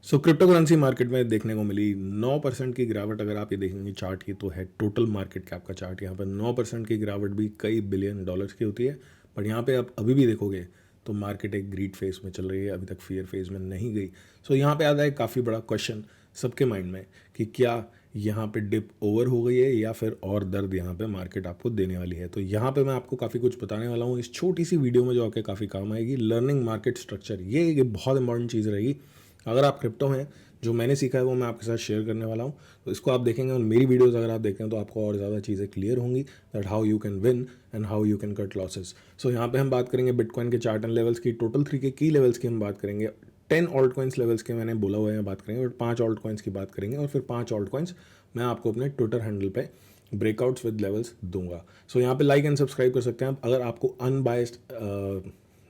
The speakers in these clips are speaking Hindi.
सो क्रिप्टो करेंसी मार्केट में देखने को मिली 9% की गिरावट। अगर आप ये देखेंगे चार्ट की तो है टोटल मार्केट कैप का चार्ट। यहाँ पर 9% की गिरावट भी कई बिलियन डॉलर्स की होती है। बट यहाँ पे आप अभी भी देखोगे तो मार्केट एक ग्रीड फेज में चल रही है, अभी तक फियर फेज में नहीं गई। सो यहाँ पे आता है काफ़ी बड़ा क्वेश्चन सबके माइंड में कि क्या यहाँ पे डिप ओवर हो गई है या फिर और दर्द यहाँ पे मार्केट आपको देने वाली है। तो यहाँ पे मैं आपको काफ़ी कुछ बताने वाला हूँ इस छोटी सी वीडियो में जो आपके काफ़ी काम आएगी। लर्निंग मार्केट स्ट्रक्चर, ये एक बहुत इंपॉर्टेंट चीज़ रहेगी। अगर आप क्रिप्टो हैं, जो मैंने सीखा है वो मैं आपके साथ शेयर करने वाला हूँ। तो इसको आप देखेंगे और मेरी वीडियोस अगर आप देखें तो आपको और ज़्यादा चीज़ें क्लियर होंगी that how you can win and how you can cut losses. So यहाँ पे हम बात करेंगे बिटकॉइन के चार्ट एंड लेवल्स की, टोटल 3 के की लेवल्स की हम बात करेंगे। 10 ऑल्ट कॉइन्स लेवल्स के मैंने बोला हुआ है बात करेंगे, बट 5 ऑल्ट कॉइन्स की बात करेंगे और फिर 5 ऑल्ट कॉइन्स मैं आपको अपने ट्विटर हैंडल पे ब्रेकआउट्स विद लेवल्स दूंगा। सो यहाँ पे लाइक एंड सब्सक्राइब कर सकते हैं आप। अगर आपको अनबायस्ड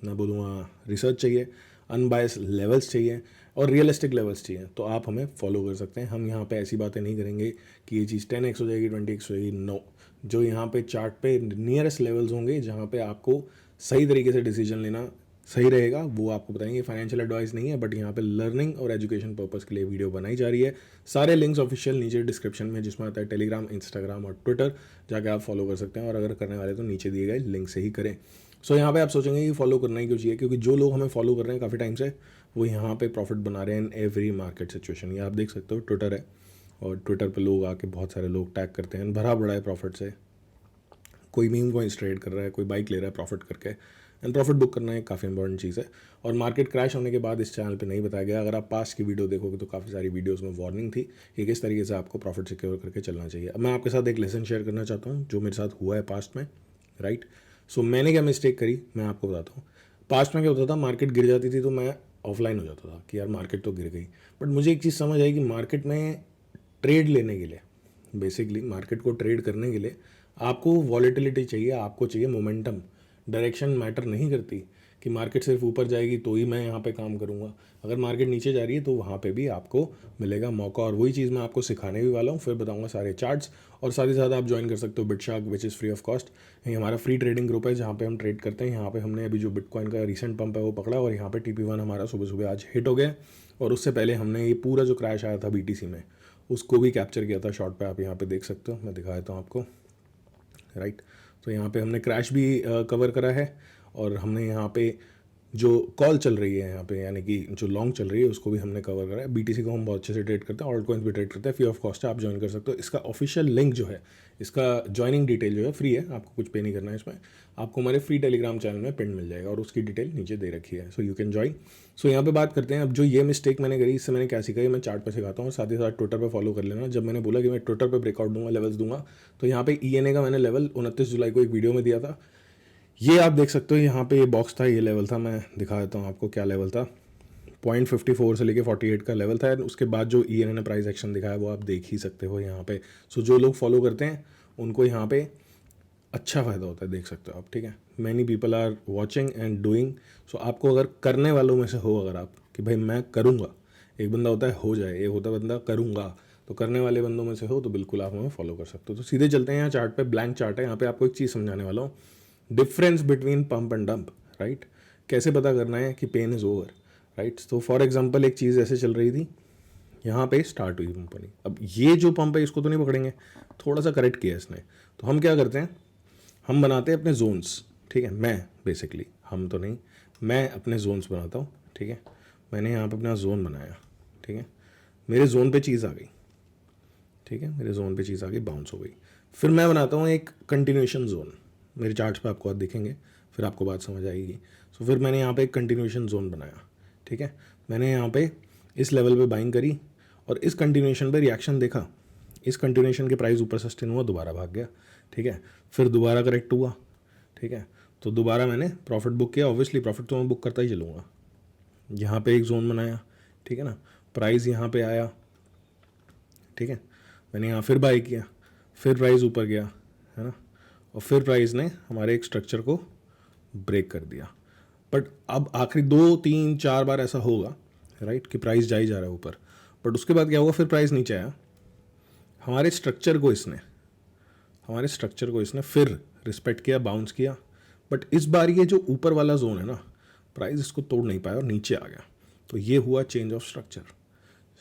मैं बोलूँगा रिसर्च चाहिए, अनबायस्ड लेवल्स चाहिए और रियलिस्टिक लेवल्स चाहिए तो आप हमें फॉलो कर सकते हैं। हम यहाँ पे ऐसी बातें नहीं करेंगे कि ये चीज़ 10x हो जाएगी, 20x हो जाएगी। नो, जो यहाँ पे चार्ट पे नियरेस्ट लेवल्स होंगे जहाँ पे आपको सही तरीके से डिसीजन लेना सही रहेगा वो आपको बताएंगे। फाइनेंशियल एडवाइस नहीं है, बट यहाँ पे लर्निंग और एजुकेशन पर्पस के लिए वीडियो बनाई जा रही है। सारे लिंक्स ऑफिशियल नीचे डिस्क्रिप्शन में, जिसमें आता है टेलीग्राम, इंस्टाग्राम और ट्विटर, जाके आप फॉलो कर सकते हैं। और अगर करने वाले तो नीचे दिए गए लिंक से ही करें। सो यहाँ पे आप सोचेंगे कि फॉलो करना ही क्यों चाहिए, क्योंकि जो लोग हमें फॉलो कर रहे हैं काफ़ी टाइम से वो यहाँ पे प्रॉफिट बना रहे हैं इन एवरी मार्केट सिचुएशन। ये आप देख सकते हो, ट्विटर है और ट्विटर पे लोग आके बहुत सारे लोग टैग करते हैं, भरा बड़ा है प्रॉफिट से। कोई मीम कॉइन्स ट्रेड कर रहा है, कोई बाइक ले रहा है प्रॉफिट करके। एंड प्रॉफिट बुक करना एक काफ़ी इंपॉर्टेंट चीज़ है। और मार्केट क्रैश होने के बाद इस चैनल पे नहीं बताया गया। अगर आप पास्ट की वीडियो देखोगे तो काफ़ी सारी वीडियोस में वार्निंग थी कि किस तरीके से आपको प्रॉफिट सिक्योर करके चलना चाहिए। अब मैं आपके साथ एक लेसन शेयर करना चाहता हूँ जो मेरे साथ हुआ है पास्ट में, राइट। सो मैंने क्या मिस्टेक करी मैं आपको बताता हूँ। पास्ट में क्या होता था, मार्केट गिर जाती थी तो मैं ऑफलाइन हो जाता था कि यार मार्केट तो गिर गई। बट मुझे एक चीज़ समझ आई कि मार्केट में ट्रेड लेने के लिए, बेसिकली मार्केट को ट्रेड करने के लिए आपको वॉलेटिलिटी चाहिए, आपको चाहिए मोमेंटम। डायरेक्शन मैटर नहीं करती कि मार्केट सिर्फ ऊपर जाएगी तो ही मैं यहाँ पे काम करूँगा। अगर मार्केट नीचे जा रही है तो वहाँ पे भी आपको मिलेगा मौका। और वही चीज़ मैं आपको सिखाने भी वाला हूँ, फिर बताऊँगा सारे चार्ट्स। और साथ ही साथ आप ज्वाइन कर सकते हो BitShark, which is free of cost. ये हमारा फ्री ट्रेडिंग ग्रुप है जहाँ पे हम ट्रेड करते हैं। यहाँ पे हमने अभी जो बिटकॉइन का रिसेंट पंप है वो पकड़ा और यहाँ पे TP1 हमारा सुबह सुबह आज हिट हो गया। और उससे पहले हमने ये पूरा जो क्रैश आया था BTC में उसको भी कैप्चर किया था शॉर्ट पे। आप यहाँ पे देख सकते हो, मैं दिखा देता हूँ आपको, राइट। तो यहाँ पे हमने क्रैश भी कवर करा है और हमने यहाँ पे जो कॉल चल रही है यहाँ पे, यानी कि जो लॉन्ग चल रही है उसको भी हमने कवर करा है। BTC को हम बहुत अच्छे से ट्रेड करते हैं, ऑल्ट कॉइन्स भी ट्रेड करते हैं, फ्री ऑफ कॉस्ट है, आप ज्वाइन कर सकते हो। इसका ऑफिशियल लिंक जो है, इसका ज्वाइनिंग डिटेल जो है फ्री है, आपको कुछ पे नहीं करना है इसमें। आपको हमारे फ्री टेलीग्राम चैनल में पिन मिल जाएगा और उसकी डिटेल नीचे दे रखी है, सो यू कैन ज्वाइन। सो यहाँ पे बात करते हैं अब जो ये मिस्टेक मैंने करी, इससे मैंने क्या सीखा है मैं चार्ट पे सिखाता हूँ। साथ ही साथ ट्विटर पे फॉलो कर लेना। जब मैंने बोला कि मैं ट्विटर पे ब्रेकआउट दूंगा, लेवल्स दूंगा, तो यहाँ पे ENA का मैंने लेवल 29 जुलाई को एक वीडियो में दिया था। ये आप देख सकते हो, यहाँ पे ये बॉक्स था, ये लेवल था। मैं दिखा देता हूँ आपको क्या लेवल था। 0.54 से लेके 48 का लेवल था। उसके बाद जो ENA ने प्राइस एक्शन दिखाया वो आप देख ही सकते हो यहाँ पे। सो जो लोग फॉलो करते हैं उनको यहाँ पे अच्छा फ़ायदा होता है, देख सकते हो आप, ठीक है। Many people are watching and doing. So आपको अगर करने वालों में से हो, अगर आप कि भाई मैं करूँगा, एक बंदा होता है हो जाए, एक होता है बंदा करूँगा, तो करने वाले बंदों में से हो तो बिल्कुल आप हमें फॉलो कर सकते हो। तो सीधे चलते हैं यहाँ चार्ट पे, ब्लैंक चार्ट है। यहाँ पे आपको एक चीज़ समझाने वाला हूँ, difference between pump and dump, right. कैसे पता करना है कि पेन इज़ ओवर, राइट। तो फॉर एग्जांपल एक चीज़ ऐसे चल रही थी, यहाँ पे स्टार्ट हुई पंप बनी। अब ये जो पंप है इसको तो नहीं पकड़ेंगे, थोड़ा सा करेक्ट किया इसने। तो हम क्या करते हैं, हम बनाते हैं अपने जोन्स, ठीक है। मैं बेसिकली, हम तो नहीं, मैं अपने जोन्स बनाता हूँ, ठीक है। मैंने यहाँ पे अपना जोन बनाया, ठीक है। मेरे जोन पे चीज़ आ गई, ठीक है, मेरे जोन पे चीज़ आ गई, बाउंस हो गई। फिर मैं बनाता हूँ एक कंटिन्यूएशन जोन, मेरे चार्ट्स पे आपको आज दिखेंगे, फिर आपको बात समझ आएगी। सो फिर मैंने यहाँ पे एक कंटिन्यूएशन जोन बनाया, ठीक है। मैंने यहाँ पे इस लेवल पे बाइंग करी और इस कंटिन्यूएशन पे रिएक्शन देखा। इस कंटिन्यूएशन के प्राइस ऊपर सस्टेन हुआ, दोबारा भाग गया, ठीक है। फिर दोबारा करेक्ट हुआ, ठीक है। तो दोबारा मैंने प्रॉफिट बुक किया। ऑब्वियसली प्रॉफिट तो मैं बुक करता ही चलूँगा। यहाँ पे एक जोन बनाया, ठीक है ना, प्राइस यहाँ पे आया, ठीक है। मैंने यहाँ फिर बाई किया, फिर प्राइस ऊपर गया, है ना, और फिर प्राइस ने हमारे एक स्ट्रक्चर को ब्रेक कर दिया। बट अब आखिरी 2 3 4 बार ऐसा होगा, राइट, कि प्राइस जा ही जा रहा है ऊपर। बट उसके बाद क्या हुआ, फिर प्राइस नीचे आया। हमारे स्ट्रक्चर को इसने फिर रिस्पेक्ट किया, बाउंस किया। बट इस बार ये जो ऊपर वाला जोन है ना, प्राइस इसको तोड़ नहीं पाया और नीचे आ गया। तो ये हुआ चेंज ऑफ स्ट्रक्चर।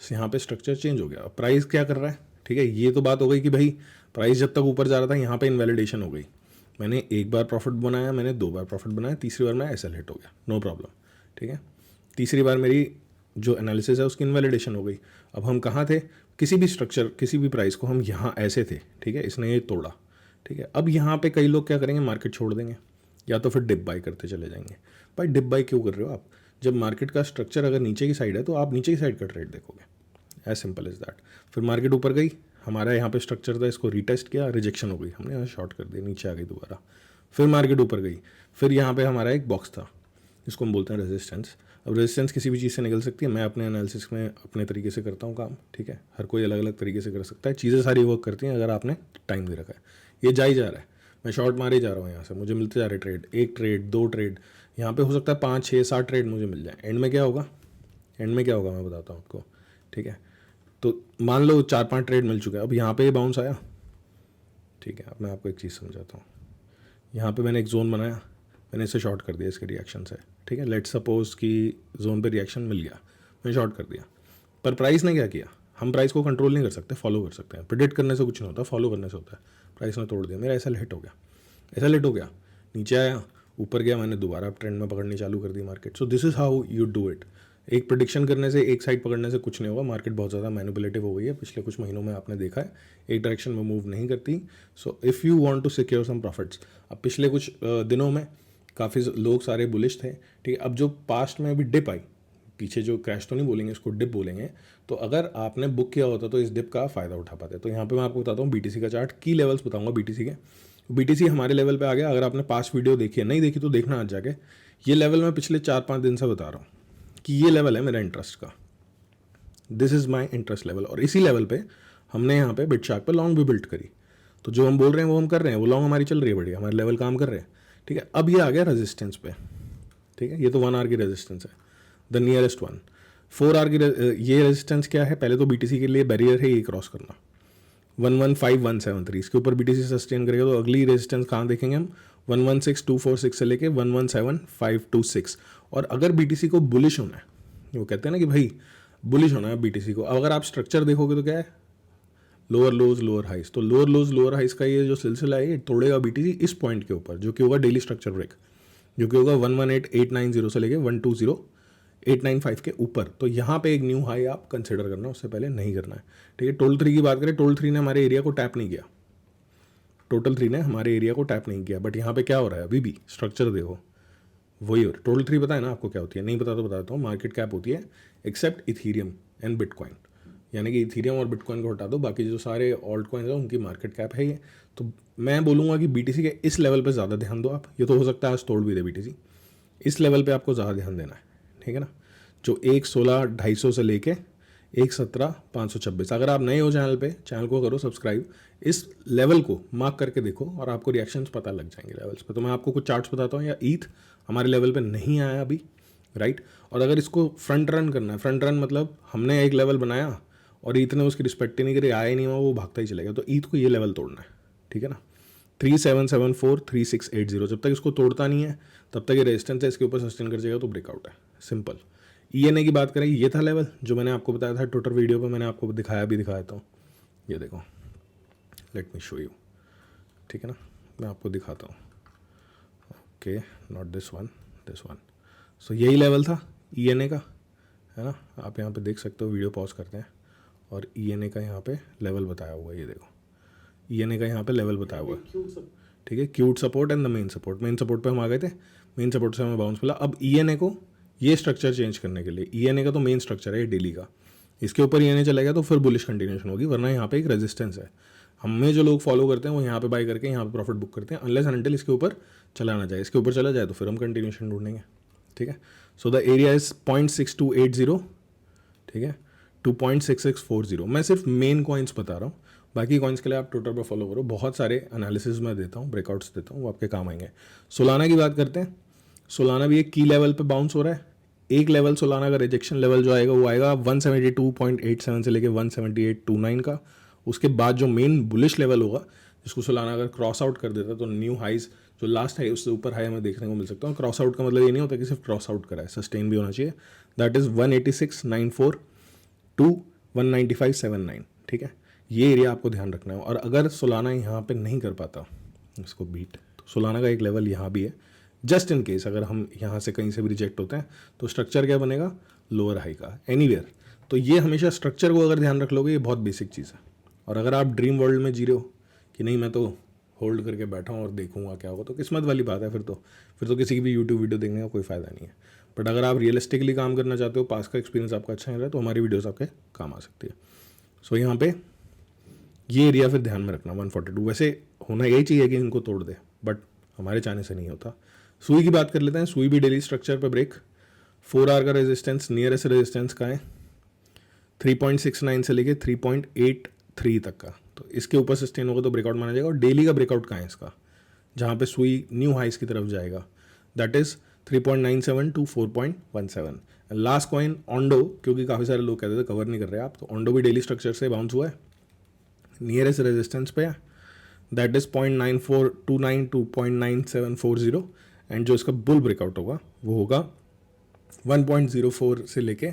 यहाँ पे स्ट्रक्चर चेंज हो गया। प्राइस क्या कर रहा है, ठीक है, ये तो बात हो गई कि भाई प्राइस जब तक ऊपर जा रहा था यहाँ पे इनवैलिडेशन हो गई। मैंने एक बार प्रॉफिट बनाया, मैंने 2 बार प्रॉफिट बनाया, तीसरी बार मैं एसएल हिट हो गया, नो प्रॉब्लम, ठीक है। तीसरी बार मेरी जो एनालिसिस है उसकी इनवैलिडेशन हो गई। अब हम कहाँ थे, किसी भी स्ट्रक्चर किसी भी प्राइस को हम यहाँ ऐसे थे, ठीक है, इसने ये तोड़ा, ठीक है। अब यहाँ पे कई लोग क्या करेंगे, मार्केट छोड़ देंगे या तो फिर डिप बाई करते चले जाएंगे। भाई डिप बाई क्यों कर रहे हो आप, जब मार्केट का स्ट्रक्चर अगर नीचे की साइड है तो आप नीचे की साइड का ट्रेड देखोगे, एज सिंपल एज दैट। फिर मार्केट ऊपर गई, हमारा यहाँ पे स्ट्रक्चर था, इसको रीटेस्ट किया, रिजेक्शन हो गई, हमने यहाँ शॉर्ट कर दिया, नीचे आ गई दोबारा। फिर मार्केट ऊपर गई, फिर यहाँ पे हमारा एक बॉक्स था, इसको हम बोलते हैं रेजिस्टेंस। अब रेजिस्टेंस किसी भी चीज़ से निकल सकती है, मैं अपने एनालिसिस में अपने तरीके से करता हूँ काम, ठीक है, हर कोई अलग अलग तरीके से कर सकता है, चीज़ें सारी वर्क करती हैं अगर आपने टाइम दे रखा है। ये जा ही जा रहा है, मैं शॉर्ट मारे ही जा रहा हूँ यहाँ से, मुझे मिलते जा रहे ट्रेड, 1 ट्रेड 2 ट्रेड, यहाँ पे हो सकता है 5 6 7 ट्रेड मुझे मिल जाए। एंड में क्या होगा, एंड में क्या होगा मैं बताता हूँ आपको, ठीक है। तो मान लो 4-5 ट्रेड मिल चुका है, अब यहाँ पे बाउंस आया, ठीक है। अब मैं आपको एक चीज़ समझाता हूँ, यहाँ पे मैंने एक जोन बनाया, मैंने इसे शॉर्ट कर दिया इसके रिएक्शन से, ठीक है। लेट्स सपोज कि जोन पे रिएक्शन मिल गया, मैंने शॉर्ट कर दिया, पर प्राइस ने क्या किया, हम प्राइस को कंट्रोल नहीं कर सकते, फॉलो कर सकते हैं, प्रिडिक्ट करने से कुछ नहीं होता, फॉलो करने से होता है। प्राइस ने तोड़ दिया, मेरा ऐसा हिट हो गया, ऐसा हिट हो गया, नीचे आया, ऊपर गया, मैंने दोबारा ट्रेंड में पकड़नी चालू कर दी market. So this is how you do it. एक प्रिडिक्शन करने से, एक साइड पकड़ने से कुछ नहीं होगा, मार्केट बहुत ज़्यादा मैनिपुलेटिव हो गई है पिछले कुछ महीनों में, आपने देखा है, एक डायरेक्शन में मूव नहीं करती। So if you want to secure some profits, अब पिछले कुछ दिनों में काफ़ी लोग सारे बुलिश थे, ठीक है। अब जो पास्ट में अभी डिप आई, पीछे जो क्रैश तो नहीं बोलेंगे, इसको डिप बोलेंगे, तो अगर आपने बुक किया होता तो इस डिप का फ़ायदा उठा पाते। तो यहाँ पे मैं आपको बताता हूँ बीटीसी का चार्ट, की लेवल्स बताऊँगा बीटीसी के। बीटीसी हमारे लेवल पे आ गया, अगर आपने पास्ट वीडियो देखी है, नहीं देखी तो देखना आज जाके। ये लेवल मैं पिछले 4-5 दिन से बता रहा हूँ कि ये लेवल है मेरा इंटरेस्ट का, this is my interest level, और इसी लेवल पे हमने यहाँ पे बिटशार्क पे लॉन्ग भी बिल्ड करी। तो जो हम बोल रहे हैं वो हम कर रहे हैं, वो लॉन्ग हमारी चल रही है बढ़िया, हमारे लेवल काम कर रहे हैं, ठीक है। अब ये आ गया रेजिस्टेंस पे, ठीक है, ये तो 1 आवर की रेजिस्टेंस है, द नियरेस्ट वन। 4 आवर की ये रेजिस्टेंस क्या है, पहले तो बीटीसी के लिए बैरियर है ये क्रॉस करना, 115173, इसके ऊपर बीटीसी सस्टेन करेगा तो अगली रेजिस्टेंस कहाँ देखेंगे हम, 116246 से लेके 117526। और अगर बीटीसी को बुलिश होना है, वो कहते हैं ना कि भाई बुलिश होना है बीटीसी को, अब अगर आप स्ट्रक्चर देखोगे तो क्या है, लोअर लोज लोअर हाइस, तो लोअर लोज लोअर हाइस का ये जो सिलसिला है ये तोड़ेगा बीटीसी इस पॉइंट के ऊपर, जो कि होगा डेली स्ट्रक्चर ब्रेक, जो कि होगा 118890 से लेके 110895 के ऊपर। तो यहाँ पे एक न्यू हाई आप कंसिडर करना, उससे पहले नहीं करना है, ठीक है। टोटल 3 की बात करें, टोटल 3 ने हमारे एरिया को टैप नहीं किया, टोटल 3 ने हमारे एरिया को टैप नहीं किया, बट यहाँ पे क्या हो रहा है, अभी भी स्ट्रक्चर देखो वही हो रहा है। टोटल 3 पता है ना आपको क्या होती है, नहीं पता तो बताता हूँ, मार्केट कैप होती है एक्सेप्ट इथीरियम एंड बिटकॉइन, यानी कि इथीरियम और बिटकॉइन को हटा दो, बाकी जो सारे ऑल्ट कॉइन्स हैं उनकी मार्केट कैप है ये। तो मैं बोलूँगा कि बीटीसी के इस लेवल पे ज़्यादा ध्यान दो आप, ये तो हो सकता है आज तोड़ भी दे बीटीसी, इस लेवल पे आपको ज़्यादा ध्यान देना है, ठीक है ना, जो 116,250 से लेके 117,526। अगर आप नए हो चैनल पे, चैनल को करो सब्सक्राइब, इस लेवल को मार्क करके देखो और आपको रिएक्शंस पता लग जाएंगे लेवल्स पे। तो मैं आपको कुछ चार्ट्स बताता हूँ, या ईथ हमारे लेवल पे नहीं आया अभी, राइट। और अगर इसको फ्रंट रन करना है, फ्रंट रन मतलब हमने एक लेवल बनाया और ईथ ने उसकी रिस्पेक्ट ही नहीं करी, आया ही नहीं हुआ, वो भागता ही चलेगा, तो ईथ को ये लेवल तोड़ना है, ठीक है ना, 3774 3680। जब तक इसको तोड़ता नहीं है तब तक ये रेजिस्टेंस है, इसके ऊपर सस्टेन कर जाएगा तो ब्रेकआउट है, सिंपल। ईएनए की बात करें, ये था लेवल जो मैंने आपको बताया था ट्विटर वीडियो पे, मैंने आपको दिखाया भी, दिखाता हूँ, ये देखो, लेट मी शो यू, ठीक है ना, मैं आपको दिखाता हूँ, okay, not this one, this one. So यही लेवल था ईएनए का, है ना, आप यहाँ पे देख सकते हो, वीडियो पॉज करते हैं, और ईएनए का यहाँ पे लेवल बताया हुआ है, ये देखो ईएनए का यहाँ पे लेवल बताया हुआ है, ठीक है, cute support and the main support. Main support पे हम आ गए थे, मेन सपोर्ट से हमें बाउंस मिला। अब ईएनए को ये स्ट्रक्चर चेंज करने के लिए, ईएनए का तो मेन स्ट्रक्चर है डेली का, इसके ऊपर ईएनए चलेगा तो फिर बुलिश कंटिन्यूशन होगी, वरना यहाँ पे एक रेजिस्टेंस है। हमें जो लोग फॉलो करते हैं वो यहाँ पे बाय करके यहाँ पे प्रॉफिट बुक करते हैं, अनलेस एंड अनटिल इसके ऊपर चला ना जाए, इसके ऊपर चला जाए तो फिर हम कंटिन्यूशन ढूंढेंगे, ठीक है। सो द एरिया इज 0.6280, ठीक है, 2.6640। मैं सिर्फ मेन कॉइन्स बता रहा हूँ, बाकी कॉइन्स के लिए आप ट्विटर पर फॉलो करो, बहुत सारे एनालिसिस मैं देता हूँ, ब्रेकआउट्स देता हूँ, वो आपके काम आएंगे। सोलाना की बात करते हैं, सोलाना भी एक की लेवल पे बाउंस हो रहा है। एक लेवल सोलाना का रिजेक्शन लेवल जो आएगा वो आएगा 172.87 से लेके 178.29 का। उसके बाद जो मेन बुलिश लेवल होगा, जिसको सोलाना अगर क्रॉस आउट कर देता है तो न्यू हाइज जो लास्ट है उससे ऊपर हाई हमें देखने को मिल सकता है। क्रॉस आउट का मतलब ये नहीं होता कि सिर्फ क्रॉस आउट करा है, सस्टेन भी होना चाहिए, दैट इज़ 186.94, टू 195.79, ठीक है। ये एरिया आपको ध्यान रखना है। और अगर सोलाना यहाँ पे नहीं कर पाता इसको बीट, तो सोलाना का एक लेवल यहाँ भी है, जस्ट इन केस अगर हम यहाँ से कहीं से भी रिजेक्ट होते हैं तो स्ट्रक्चर क्या बनेगा, लोअर हाई का एनीवेयर। तो ये हमेशा स्ट्रक्चर को अगर ध्यान रख लोगे, ये बहुत बेसिक चीज़ है। और अगर आप ड्रीम वर्ल्ड में जी रहे हो कि नहीं मैं तो होल्ड करके बैठा हूँ और देखूंगा क्या होगा, तो किस्मत वाली बात है। फिर तो किसी की भी यूट्यूब वीडियो देखने का कोई फ़ायदा नहीं है। बट अगर आप रियलिस्टिकली काम करना चाहते हो, पास का एक्सपीरियंस आपका अच्छा है, तो हमारी वीडियोस आपके काम आ सकती है। सो यहाँ पे ये एरिया फिर ध्यान में रखना 142। वैसे होना यही चाहिए कि इनको तोड़ दे, बट हमारे चाहने से नहीं होता। सुई की बात कर लेते हैं। सुई भी डेली स्ट्रक्चर पे ब्रेक, 4 आवर का रेजिस्टेंस, नियरेस्ट रेजिस्टेंस का है 3.69 से लेके 3.83 तक का। तो इसके ऊपर सस्टेन होगा तो ब्रेकआउट माना जाएगा। और डेली का ब्रेकआउट कहाँ है इसका, जहाँ पे सुई न्यू हाइस की तरफ जाएगा, that is 3.97 to 4.17। Last coin Ondo, क्योंकि काफ़ी सारे लोग कहते थे कवर नहीं कर रहे आप, तो ऑन्डो भी डेली स्ट्रक्चर से बाउंस हुआ है, नियरेस्ट रेजिस्टेंस पे है, दैट इज 0.9429 टू 0.9740। एंड जो इसका बुल ब्रेकआउट होगा वो होगा 1.04 से लेके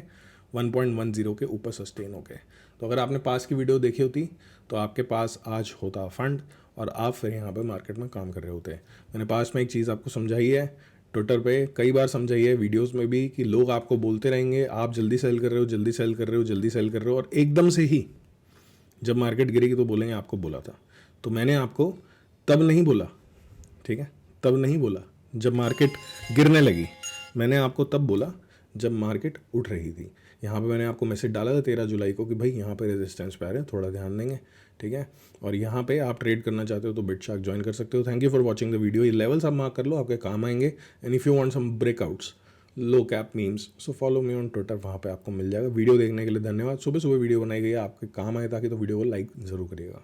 1.10 के ऊपर सस्टेन हो गए। तो अगर आपने पास की वीडियो देखी होती तो आपके पास आज होता फंड और आप फिर यहाँ पे मार्केट में काम कर रहे होते। मैंने पास में एक चीज़ आपको समझाई है, ट्विटर पे कई बार समझाई है, वीडियोस में भी, कि लोग आपको बोलते रहेंगे आप जल्दी सेल कर रहे हो, जल्दी सेल कर रहे हो, जल्दी सेल कर रहे हो, और एकदम से ही जब मार्केट गिरेगी तो बोलेंगे आपको बोला था। तो मैंने आपको तब नहीं बोला, ठीक है, तब नहीं बोला जब मार्केट गिरने लगी, मैंने आपको तब बोला जब मार्केट उठ रही थी। यहाँ पे मैंने आपको मैसेज डाला था 13 जुलाई को कि भाई यहाँ पे रेजिस्टेंस पे आ रहे हैं, थोड़ा ध्यान देंगे, ठीक है। और यहाँ पे आप ट्रेड करना चाहते हो तो बिटशार्क ज्वाइन कर सकते हो। Thank you for watching the video. ये लेवल्स आप मार्क कर लो, आपके काम आएंगे। And if you want some breakouts, low cap memes, so follow me on Twitter, वहाँ पे आपको मिल जाएगा। वीडियो देखने के लिए धन्यवाद। सुबह सुबह वीडियो बनाई गई है, आपके काम आए ताकि, तो वीडियो को लाइक ज़रूर करिएगा।